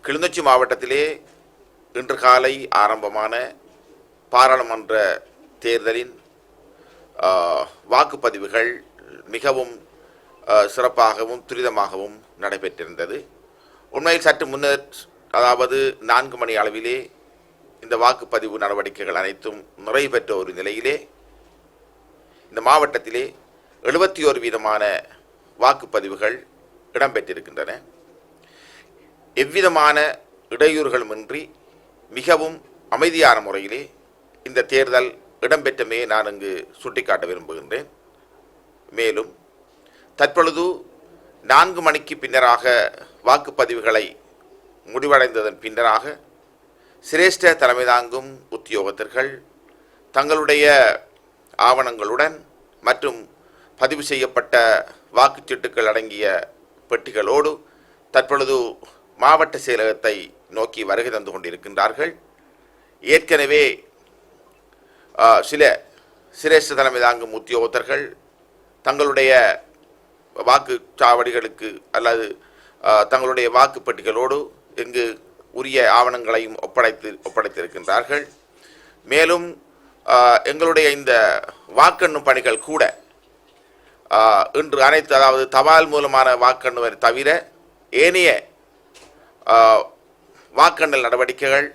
கிளிநொச்சி மாவட்டத்திலே இன்று காலை ஆரம்பமான பாராளுமன்ற தேர்தலின் வாக்குப்பதிவுகள் மிகவும் சிறப்பாகவும் துரிதமாகவும் நடைபெற்றிருந்தது. உண்மையில் சற்று முன்னர், அதாவது 4 மணி அளவிலே இந்த வாக்குப்பதிவு நடவடிக்கைகள் அனைத்தும் நிறைவு பெற்ற ஒரு நிலையிலே இந்த மாவட்டத்திலே 71% வாக்குப்பதிவுகள் இடம்பெற்றிருக்கின்றன. எவ்விதமான இடையூறுகளுமின்றி மிகவும் அமைதியான முறையிலே இந்த தேர்தல் இடம்பெற்றமே நான் இங்கு சுட்டிக்காட்ட விரும்புகின்றேன். மேலும் தற்பொழுது 4 மணிக்கு பின்னராக வாக்குப்பதிவுகளை முடிவடைந்ததன் பின்னராக சிரேஷ்ட தலைமை தாங்கும் உத்தியோகத்தர்கள் தங்களுடைய ஆவணங்களுடன் மற்றும் பதிவு செய்யப்பட்ட வாக்குச்சீட்டுகள் அடங்கிய பெட்டிகளோடு தற்பொழுது மாவட்ட செயலகத்தை நோக்கி வருகை தந்து கொண்டிருக்கின்றார்கள். ஏற்கனவே சில சிரேஷ்ட தலைமை தாங்கும் உத்தியோகத்தர்கள் தங்களுடைய வாக்குச்சாவடிகளுக்கு அல்லது தங்களுடைய வாக்குப்பெட்டிகளோடு இங்கு உரிய ஆவணங்களையும் ஒப்படைத்திருக்கின்றார்கள். மேலும் எங்களுடைய இந்த வாக்கெண்ணும் பணிகள் கூட இன்று அனைத்து, அதாவது தபால் மூலமான வாக்கெண்ணுவதை தவிர ஏனைய வாக்கெண்ணல் நடவடிக்கைகள்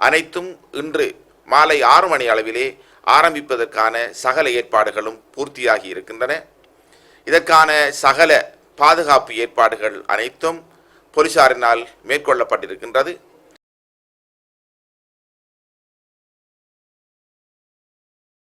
அனைத்தும் இன்று மாலை 6 மணி அளவிலே ஆரம்பிப்பதற்கான சகல ஏற்பாடுகளும் பூர்த்தியாகி இருக்கின்றன. இதற்கான சகல பாதுகாப்பு ஏற்பாடுகள் அனைத்தும் போலீசாரினால் மேற்கொள்ளப்பட்டிருக்கின்றது.